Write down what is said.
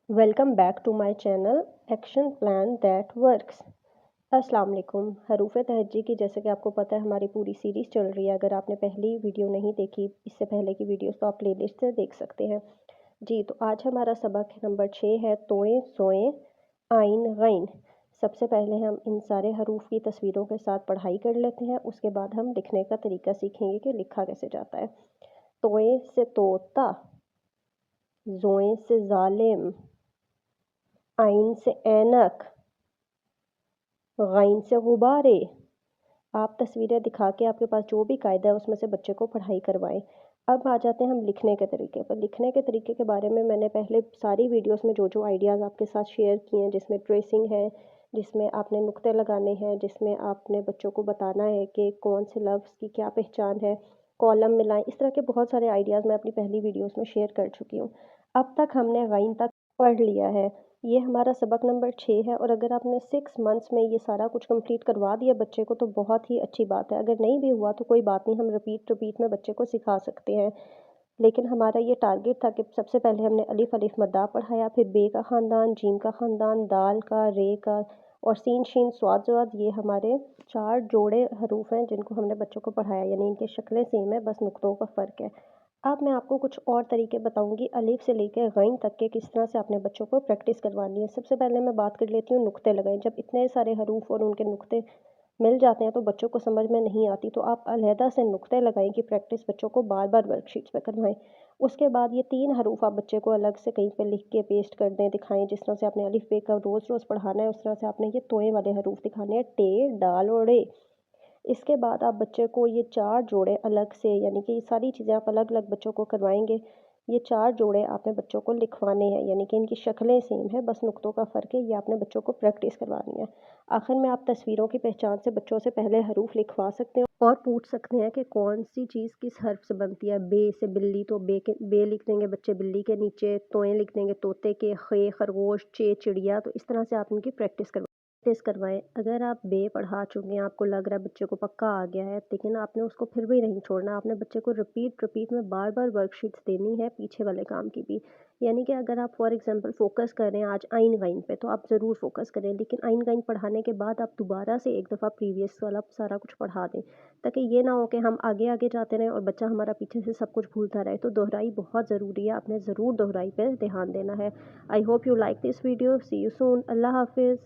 Welcome back to my channel action plan that works. अस्सलाम वालेकुम। हरूफ तहज्जी की जैसे कि आपको पता है हमारी पूरी सीरीज़ चल रही है। अगर आपने पहली वीडियो नहीं देखी इससे पहले की वीडियोस तो आप प्लेलिस्ट से देख सकते हैं। जी तो आज हमारा सबक नंबर 6 है तोएं सोएं आइन गैन। सबसे पहले हम इन सारे हरूफ की तस्वीरों के साथ पढ़ाई कर लेते हैं, उसके बाद हम लिखने का तरीका सीखेंगे कि लिखा कैसे जाता है। तोएं से तोता, जोएं से जालिम, आइन से ऐनक, गैन से गुब्बारे। आप तस्वीरें दिखा के आपके पास जो भी कायदा है उसमें से बच्चे को पढ़ाई करवाएं। अब आ जाते हैं हम लिखने के तरीके पर। लिखने के तरीके के बारे में मैंने पहले सारी वीडियोस में जो जो आइडियाज़ आपके साथ शेयर किए हैं, जिसमें ट्रेसिंग है, जिसमें आपने नुक्ते लगाने हैं, जिसमें आपने बच्चों को बताना है कि कौन से लफ्ज़ की क्या पहचान है, कॉलम मिलाएं, इस तरह के बहुत सारे आइडियाज़ मैं अपनी पहली वीडियोस में शेयर कर चुकी हूँ। अब तक हमने गैन तक पढ़ लिया है। ये हमारा सबक नंबर 6 है और अगर आपने 6 मंथ्स में ये सारा कुछ कंप्लीट करवा दिया बच्चे को तो बहुत ही अच्छी बात है। अगर नहीं भी हुआ तो कोई बात नहीं, हम रिपीट में बच्चे को सिखा सकते हैं। लेकिन हमारा ये टारगेट था कि सबसे पहले हमने अलिफ अलिफ मद्दा पढ़ाया, फिर बे का ख़ानदान, जीम का ख़ानदान, दाल का, रे का और सीन शीन स्वाद ज़वाद। ये हमारे 4 जोड़े हरूफ हैं जिनको हमने बच्चों को पढ़ाया, यानी इनकी शक्लें सेम है, बस नुक्तों का फ़र्क है। अब मैं आपको कुछ और तरीके बताऊंगी अलिफ से लेकर गैन तक के किस तरह से अपने बच्चों को प्रैक्टिस करवानी है। सबसे पहले मैं बात कर लेती हूँ नुक्ते लगाएं। जब इतने सारे हरूफ और उनके नुक्ते मिल जाते हैं तो बच्चों को समझ में नहीं आती, तो आप अलहदा से नुक्ते लगाएं कि प्रैक्टिस बच्चों को बार बार वर्कशीट्स पे करवाएं। उसके बाद ये 3 हरूफ आप बच्चे को अलग से कहीं पे लिख के पेस्ट कर दें, दिखाएं। जिस तरह से आपने अलिफ बे का रोज़ रोज़ पढ़ाना है उस तरह से आपने ये तोए वाले हरूफ दिखाने हैं, टे डाल और रे। इसके बाद आप बच्चे को ये 4 जोड़े अलग से, यानी कि ये सारी चीज़ें आप अलग अलग बच्चों को करवाएंगे। ये 4 जोड़े आपने बच्चों को लिखवाने हैं, यानी कि इनकी शक्लें सेम है, बस नुक्तों का फ़र्क है। ये आपने बच्चों को प्रैक्टिस करवानी है। आखिर में आप तस्वीरों की पहचान से बच्चों से पहले हरूफ लिखवा सकते हैं और पूछ सकते हैं कि कौन सी चीज़ किस हर्फ से बनती है। बे से बिल्ली, तो बे लिख देंगे बच्चे बिल्ली के नीचे, तोएं लिख देंगे तोते के, खे खरगोश, चे चिड़िया। तो इस तरह से आप इनकी प्रैक्टिस करवाएं। अगर आप बे पढ़ा चुके हैं, आपको लग रहा है बच्चे को पक्का आ गया है, लेकिन आपने उसको फिर भी नहीं छोड़ना। आपने बच्चे को रिपीट में बार बार वर्कशीट्स देनी है पीछे वाले काम की भी। यानी कि अगर आप फॉर एग्जांपल फोकस कर रहे हैं आज आइन गाइन पे तो आप ज़रूर फोकस करें, लेकिन आइन गाइन पढ़ाने के बाद आप दोबारा से एक दफ़ा प्रीवियस वाला सारा कुछ पढ़ा दें, ताकि ये ना हो कि हम आगे आगे जाते रहें और बच्चा हमारा पीछे से सब कुछ भूलता रहे। तो दोहराई बहुत ज़रूरी है, आपने ज़रूर दोहराई पर ध्यान देना है। I hope you like this video. See you soon. Allah हाफिज़।